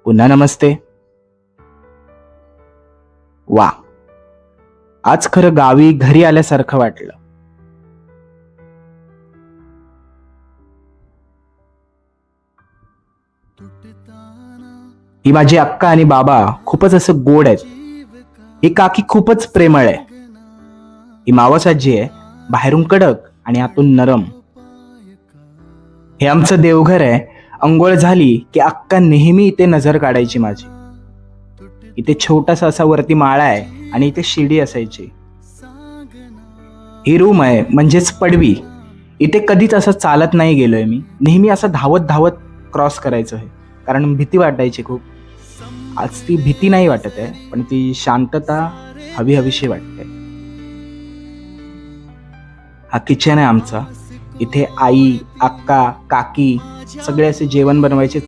पुन्हा नमस्ते. वा, आज खरं गावी घरी आल्यासारखं वाटलं. ही माझी अक्का आणि बाबा खूपच असं गोड आहेत. ही काकी खूपच प्रेमळ आहे. ही मावस आजी आहे, बाहेरून कडक आणि आतून नरम. हे आमचं देवघर आहे. अंघोळ झाली की अक्का नेहमी इथे नजर काढायची माझी. इथे छोटासा असा वरती माळा आहे आणि इथे शिडी असायची. ही रूम आहे म्हणजेच पडवी. इथे कधीच असं चालत नाही गेलोय मी. नेहमी असं धावत धावत क्रॉस करायचं आहे, कारण भीती वाटायची खूप. आज ती भीती नाही वाटत आहे, पण ती शांतता हवी हवीशी वाटते. हा किचन आहे आमचा. इथे आई, अक्का, काकी सगळे असे जेवण बनवायचे